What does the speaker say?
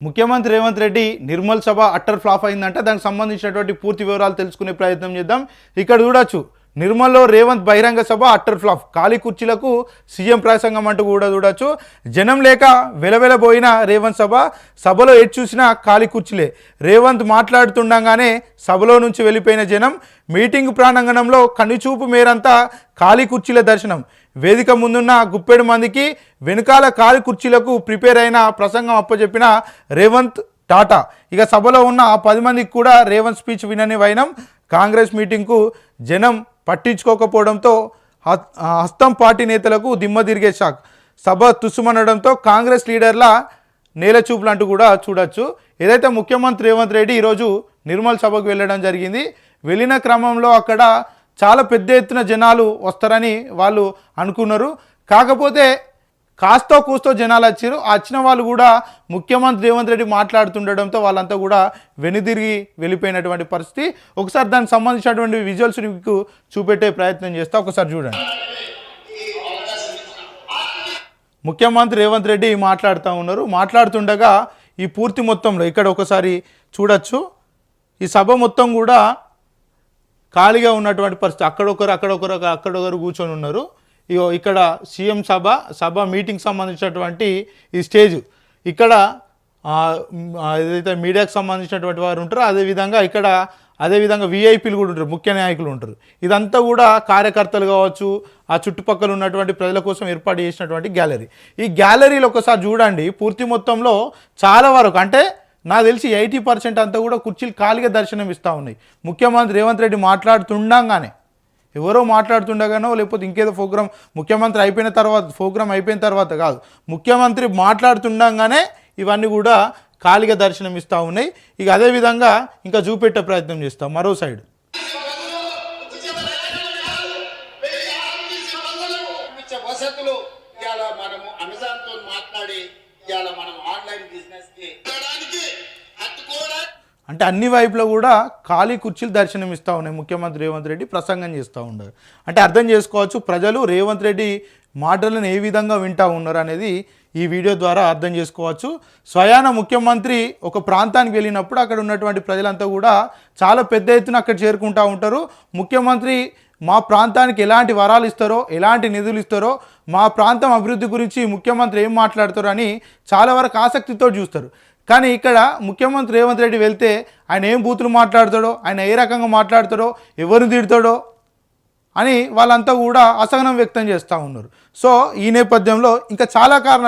ముఖ్యమంత్రి రేవంత్ రెడ్డి నిర్మల్ సభ utter flop అయిందంటే దానికి సంబంధించినటువంటి పూర్తి వివరాలు తెలుసుకునే ప్రయత్నం చేద్దాం. ఇక్కడ చూడొచ్చు నిర్మల్లో రేవంత్ బహిరంగ సభ అట్టర్ ఫ్లాప్, ఖాళీ కుర్చీలకు సీఎం ప్రసంగం అంటూ కూడా చూడొచ్చు. జనం లేక వెలవెలబోయిన రేవంత్ సభలో ఎటు చూసినా ఖాళీ కుర్చీలే. రేవంత్ మాట్లాడుతుండగానే సభలో నుంచి వెళ్ళిపోయిన జనం. మీటింగ్ ప్రాంగణంలో కనుచూపు మేరంతా ఖాళీ కుర్చీల దర్శనం. వేదిక ముందున్న గుప్పెడు మందికి వెనుకాల ఖాళీ కుర్చీలకు ప్రిపేర్ అయిన ప్రసంగం అప్పచెప్పిన రేవంత్ టాటా. ఇక సభలో ఉన్న 10 మందికి కూడా రేవంత్ స్పీచ్ వినని వైనం. కాంగ్రెస్ మీటింగ్కు జనం పట్టించుకోకపోవడంతో హస్తం పార్టీ నేతలకు దిమ్మ తిరిగే షాక్. సభ తుస్సుమనడంతో కాంగ్రెస్ లీడర్ల నేలచూపులు అంటూ కూడా చూడొచ్చు. ఏదైతే ముఖ్యమంత్రి రేవంత్ రెడ్డి ఈరోజు నిర్మల్ సభకు వెళ్ళడం జరిగింది. వెళ్ళిన క్రమంలో అక్కడ చాలా పెద్ద ఎత్తున జనాలు వస్తారని వాళ్ళు అనుకున్నారు. కాకపోతే కాస్తో కూస్తో జనాలు వచ్చారు. వచ్చిన వాళ్ళు కూడా ముఖ్యమంత్రి రేవంత్ రెడ్డి మాట్లాడుతుండడంతో వాళ్ళంతా కూడా వెనుదిరిగి వెళ్ళిపోయినటువంటి పరిస్థితి. ఒకసారి దానికి సంబంధించినటువంటి విజువల్స్ మీకు చూపెట్టే ప్రయత్నం చేస్తా, ఒకసారి చూడండి. ముఖ్యమంత్రి రేవంత్ రెడ్డి మాట్లాడుతూ ఉన్నారు. మాట్లాడుతుండగా ఈ పూర్తి మొత్తంలో ఇక్కడ ఒకసారి చూడొచ్చు, ఈ సభ మొత్తం కూడా ఖాళీగా ఉన్నటువంటి పరిస్థితి. అక్కడొకరు కూర్చొని ఉన్నారు. ఇగో ఇక్కడ సీఎం సభ మీటింగ్ సంబంధించినటువంటి ఈ స్టేజ్. ఇక్కడ ఏదైతే మీడియాకు సంబంధించినటువంటి వారు ఉంటారో అదేవిధంగా వీఐపీలు కూడా ఉంటారు, ముఖ్య నాయకులు ఉంటారు. ఇదంతా కూడా కార్యకర్తలు కావచ్చు, ఆ చుట్టుపక్కల ఉన్నటువంటి ప్రజల కోసం ఏర్పాటు చేసినటువంటి గ్యాలరీ. ఈ గ్యాలరీలో ఒకసారి చూడండి, పూర్తి మొత్తంలో చాలా వరకు అంటే నాకు తెలిసి 80% అంతా కూడా కుర్చీలు ఖాళీగా దర్శనం ఇస్తూ ఉన్నాయి. ముఖ్యమంత్రి రేవంత్ రెడ్డి మాట్లాడుతుండగానే, ఎవరో మాట్లాడుతుండగానో లేకపోతే ఇంకేదో ముఖ్యమంత్రి ప్రోగ్రామ్ అయిపోయిన తర్వాత కాదు, ముఖ్యమంత్రి మాట్లాడుతుండగానే ఇవన్నీ కూడా ఖాళీగా దర్శనం ఇస్తూ ఉన్నాయి. ఇక అదేవిధంగా ఇంకా చూపెట్టే ప్రయత్నం చేస్తాం మరో సైడ్. అంటే అన్ని వైపులో కూడా ఖాళీ కుర్చీలు దర్శనం ఇస్తూ ఉన్నాయి. ముఖ్యమంత్రి రేవంత్ రెడ్డి ప్రసంగం చేస్తూ ఉన్నారు. అంటే అర్థం చేసుకోవచ్చు ప్రజలు రేవంత్ రెడ్డి మాటలను ఏ విధంగా వింటూ ఉన్నారు అనేది ఈ వీడియో ద్వారా అర్థం చేసుకోవచ్చు. స్వయాన ముఖ్యమంత్రి ఒక ప్రాంతానికి వెళ్ళినప్పుడు అక్కడ ఉన్నటువంటి ప్రజలంతా కూడా చాలా పెద్ద ఎత్తున అక్కడ చేరుకుంటూ ఉంటారు. ముఖ్యమంత్రి మా ప్రాంతానికి ఎలాంటి వరాలు ఇస్తారో, ఎలాంటి నిధులు ఇస్తారో, మా ప్రాంతం అభివృద్ధి గురించి ముఖ్యమంత్రి ఏం మాట్లాడతారో అని చాలా వరకు ఆసక్తితో చూస్తారు. కానీ ఇక్కడ ముఖ్యమంత్రి రేవంత్ రెడ్డి వెళ్తే ఆయన ఏం బూతులు మాట్లాడతాడో, ఆయన ఏ రకంగా మాట్లాడతాడో, ఎవరిని తిడతాడో అని వాళ్ళంతా కూడా అసహనం వ్యక్తం చేస్తూ ఉన్నారు. సో ఈ నేపథ్యంలో ఇంకా చాలా కారణాలు